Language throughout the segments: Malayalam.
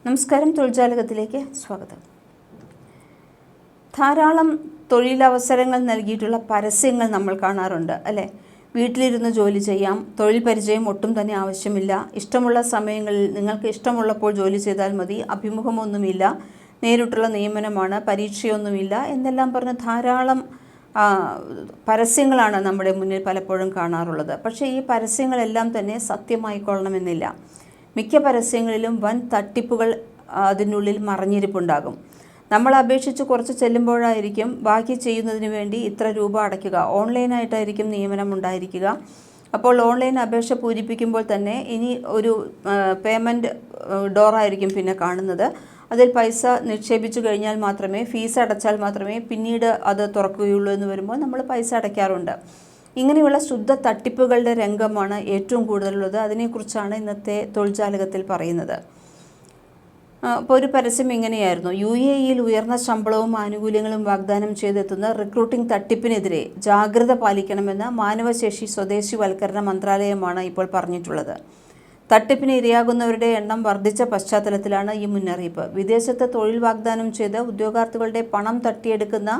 നമസ്കാരം, തൊഴിൽജാലകത്തിലേക്ക് സ്വാഗതം. ധാരാളം തൊഴിലവസരങ്ങൾ നൽകിയിട്ടുള്ള പരസ്യങ്ങൾ നമ്മൾ കാണാറുണ്ട് അല്ലേ? വീട്ടിലിരുന്ന് ജോലി ചെയ്യാം, തൊഴിൽ പരിചയം ഒട്ടും തന്നെ ആവശ്യമില്ല, ഇഷ്ടമുള്ള സമയങ്ങളിൽ നിങ്ങൾക്ക് ഇഷ്ടമുള്ളപ്പോൾ ജോലി ചെയ്താൽ മതി, അഭിമുഖമൊന്നുമില്ല, നേരിട്ടുള്ള നിയമനമാണ്, പരീക്ഷയൊന്നുമില്ല എന്നെല്ലാം പറഞ്ഞ് ധാരാളം പരസ്യങ്ങളാണ് നമ്മുടെ മുന്നിൽ പലപ്പോഴും കാണാറുള്ളത്. പക്ഷേ ഈ പരസ്യങ്ങളെല്ലാം തന്നെ സത്യമായിക്കൊള്ളണമെന്നില്ല. മിക്ക പരസ്യങ്ങളിലും വൻ തട്ടിപ്പുകൾ അതിനുള്ളിൽ മറഞ്ഞിരിപ്പുണ്ടാകും. നമ്മൾ അപേക്ഷിച്ച് കുറച്ച് ചെല്ലുമ്പോഴായിരിക്കും ബാക്കി ചെയ്യുന്നതിന് വേണ്ടി ഇത്ര രൂപ അടയ്ക്കുക, ഓൺലൈനായിട്ടായിരിക്കും നിയമനം ഉണ്ടായിരിക്കുക. അപ്പോൾ ഓൺലൈൻ അപേക്ഷ പൂരിപ്പിക്കുമ്പോൾ തന്നെ ഇനി ഒരു പേയ്മെൻറ്റ് ഡോറായിരിക്കും പിന്നെ കാണുന്നത്. അതിൽ പൈസ നിക്ഷേപിച്ചു കഴിഞ്ഞാൽ മാത്രമേ, ഫീസ് അടച്ചാൽ മാത്രമേ പിന്നീട് അത് തുറക്കുകയുള്ളൂ എന്ന് വരുമ്പോൾ നമ്മൾ പൈസ അടയ്ക്കാറുണ്ട്. ഇങ്ങനെയുള്ള ശുദ്ധ തട്ടിപ്പുകളുടെ രംഗമാണ് ഏറ്റവും കൂടുതലുള്ളത്. അതിനെക്കുറിച്ചാണ് ഇന്നത്തെ തൊഴിൽജാലകത്തിൽ പറയുന്നത്. അപ്പോൾ ഒരു പരസ്യം ഇങ്ങനെയായിരുന്നു: UAEയിൽ ഉയർന്ന ശമ്പളവും ആനുകൂല്യങ്ങളും വാഗ്ദാനം ചെയ്തെത്തുന്ന റിക്രൂട്ടിംഗ് തട്ടിപ്പിനെതിരെ ജാഗ്രത പാലിക്കണമെന്ന് മാനവശേഷി സ്വദേശിവൽക്കരണ മന്ത്രാലയമാണ് ഇപ്പോൾ പറഞ്ഞിട്ടുള്ളത്. തട്ടിപ്പിന് ഇരയാകുന്നവരുടെ എണ്ണം വർദ്ധിച്ച പശ്ചാത്തലത്തിലാണ് ഈ മുന്നറിയിപ്പ്. വിദേശത്ത് തൊഴിൽ വാഗ്ദാനം ചെയ്ത് ഉദ്യോഗാർത്ഥികളുടെ പണം തട്ടിയെടുക്കുന്ന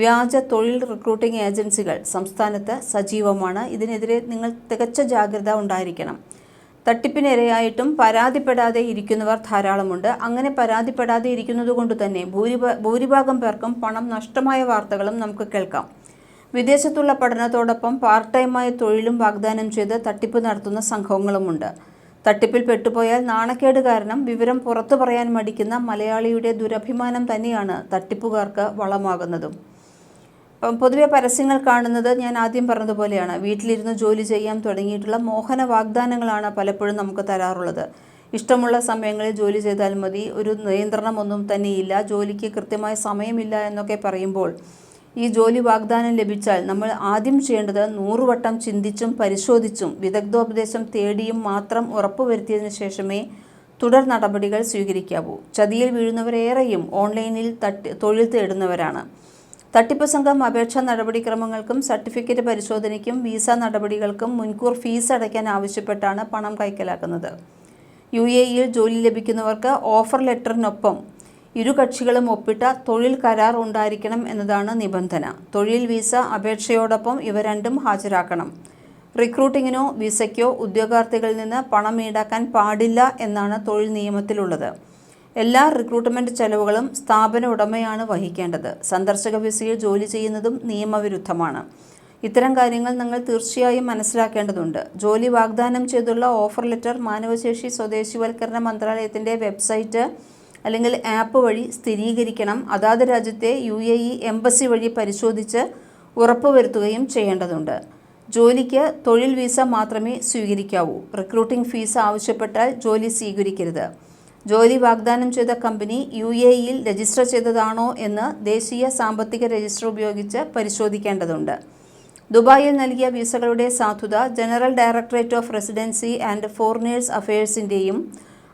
വ്യാജ തൊഴിൽ റിക്രൂട്ടിംഗ് ഏജൻസികൾ സംസ്ഥാനത്ത് സജീവമാണ്. ഇതിനെതിരെ നിങ്ങൾ തികച്ച ജാഗ്രത ഉണ്ടായിരിക്കണം. തട്ടിപ്പിനിരയായിട്ടും പരാതിപ്പെടാതെ ഇരിക്കുന്നവർ ധാരാളമുണ്ട്. അങ്ങനെ പരാതിപ്പെടാതെ ഇരിക്കുന്നത് കൊണ്ട് തന്നെ ഭൂരിഭാഗം പേർക്കും പണം നഷ്ടമായ വാർത്തകളും നമുക്ക് കേൾക്കാം. വിദേശത്തുള്ള പഠനത്തോടൊപ്പം പാർട്ട് ടൈമായ തൊഴിലും വാഗ്ദാനം ചെയ്ത് തട്ടിപ്പ് നടത്തുന്ന സംഘങ്ങളുമുണ്ട്. തട്ടിപ്പിൽ പെട്ടുപോയാൽ നാണക്കേട് കാരണം വിവരം പുറത്തു പറയാൻ മടിക്കുന്ന മലയാളിയുടെ ദുരഭിമാനം തന്നെയാണ് തട്ടിപ്പുകാർക്ക് വളമാകുന്നതും. പൊതുവെ പരസ്യങ്ങൾ കാണുന്നത് ഞാൻ ആദ്യം പറഞ്ഞതുപോലെയാണ്. വീട്ടിലിരുന്ന് ജോലി ചെയ്യാൻ തുടങ്ങിയിട്ടുള്ള മോഹന വാഗ്ദാനങ്ങളാണ് പലപ്പോഴും നമുക്ക് തരാറുള്ളത്. ഇഷ്ടമുള്ള സമയങ്ങളിൽ ജോലി ചെയ്താൽ മതി, ഒരു നിയന്ത്രണമൊന്നും തന്നെയില്ല, ജോലിക്ക് കൃത്യമായ സമയമില്ല എന്നൊക്കെ പറയുമ്പോൾ ഈ ജോലി വാഗ്ദാനം ലഭിച്ചാൽ നമ്മൾ ആദ്യം ചെയ്യേണ്ടത് 100 വട്ടം ചിന്തിച്ചും പരിശോധിച്ചും വിദഗ്ധോപദേശം തേടിയും മാത്രം ഉറപ്പുവരുത്തിയതിനു ശേഷമേ തുടർ നടപടികൾ സ്വീകരിക്കാവൂ. ചതിയിൽ വീഴുന്നവരേറെയും ഓൺലൈനിൽ തൊഴിൽ തേടുന്നവരാണ്. തട്ടിപ്പ് സംഘം അപേക്ഷാ നടപടിക്രമങ്ങൾക്കും സർട്ടിഫിക്കറ്റ് പരിശോധനയ്ക്കും വിസ നടപടികൾക്കും മുൻകൂർ ഫീസ് അടയ്ക്കാൻ ആവശ്യപ്പെട്ടാണ് പണം കൈക്കലാക്കുന്നത്. UAEയിൽ ജോലി ലഭിക്കുന്നവർക്ക് ഓഫർ ലെറ്ററിനൊപ്പം ഇരു കക്ഷികളും ഒപ്പിട്ട തൊഴിൽ കരാർ ഉണ്ടായിരിക്കണം എന്നതാണ് നിബന്ധന. തൊഴിൽ വിസ അപേക്ഷയോടൊപ്പം ഇവ രണ്ടും ഹാജരാക്കണം. റിക്രൂട്ടിങ്ങിനോ വിസയ്ക്കോ ഉദ്യോഗാർത്ഥികളിൽ നിന്ന് പണം ഈടാക്കാൻ പാടില്ല എന്നാണ് തൊഴിൽ നിയമത്തിലുള്ളത്. എല്ലാ റിക്രൂട്ട്മെൻറ്റ് ചെലവുകളും സ്ഥാപന ഉടമയാണ് വഹിക്കേണ്ടത്. സന്ദർശക വിസയിൽ ജോലി ചെയ്യുന്നതും നിയമവിരുദ്ധമാണ്. ഇത്തരം കാര്യങ്ങൾ നിങ്ങൾ തീർച്ചയായും മനസ്സിലാക്കേണ്ടതുണ്ട്. ജോലി വാഗ്ദാനം ചെയ്തുള്ള ഓഫർ ലെറ്റർ മാനവശേഷി സ്വദേശിവൽക്കരണ മന്ത്രാലയത്തിൻ്റെ വെബ്സൈറ്റ് അല്ലെങ്കിൽ ആപ്പ് വഴി സ്ഥിരീകരിക്കണം. അതാത് രാജ്യത്തെ UAE എംബസി വഴി പരിശോധിച്ച് ഉറപ്പുവരുത്തുകയും ചെയ്യേണ്ടതുണ്ട്. ജോലിക്ക് തൊഴിൽ വിസ മാത്രമേ സ്വീകരിക്കാവൂ. റിക്രൂട്ടിംഗ് ഫീസ് ആവശ്യപ്പെട്ടാൽ ജോലി സ്വീകരിക്കരുത്. ജോലി വാഗ്ദാനം ചെയ്ത കമ്പനി UAEയിൽ രജിസ്റ്റർ ചെയ്തതാണോ എന്ന് ദേശീയ സാമ്പത്തിക രജിസ്റ്റർ ഉപയോഗിച്ച് പരിശോധിക്കേണ്ടതുണ്ട്. ദുബായിൽ നൽകിയ വിസകളുടെ സാധുത general directorate of residency and foreigners അഫയേഴ്സിൻ്റെയും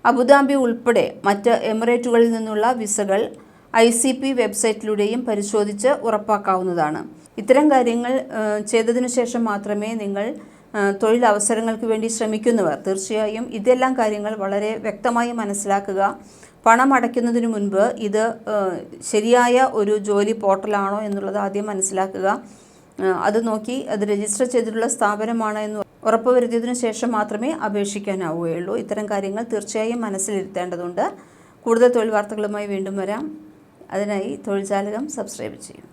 അബുദാബി ഉൾപ്പെടെ മറ്റ് എമിറേറ്റുകളിൽ നിന്നുള്ള വിസകൾ ICP വെബ്സൈറ്റിലൂടെയും പരിശോധിച്ച് ഉറപ്പാക്കാവുന്നതാണ്. ഇത്തരം കാര്യങ്ങൾ ചെയ്തതിനു ശേഷം മാത്രമേ നിങ്ങൾ തൊഴിലവസരങ്ങൾക്ക് വേണ്ടി ശ്രമിക്കുന്നവർ തീർച്ചയായും ഇതെല്ലാം കാര്യങ്ങൾ വളരെ വ്യക്തമായി മനസ്സിലാക്കുക. പണം അടയ്ക്കുന്നതിന് മുൻപ് ഇത് ശരിയായ ഒരു ജോലി പോർട്ടലാണോ എന്നുള്ളത് ആദ്യം മനസ്സിലാക്കുക. അത് നോക്കി അത് രജിസ്റ്റർ ചെയ്തിട്ടുള്ള സ്ഥാപനമാണോ എന്ന് ഉറപ്പുവരുത്തിയതിനു ശേഷം മാത്രമേ അപേക്ഷിക്കാനാവുകയുള്ളൂ. ഇത്തരം കാര്യങ്ങൾ തീർച്ചയായും മനസ്സിലിരുത്തേണ്ടതുണ്ട്. കൂടുതൽ തൊഴിൽ വാർത്തകളുമായി വീണ്ടും വരാം. അതിനായി തൊഴിൽജാലകം സബ്സ്ക്രൈബ് ചെയ്യും.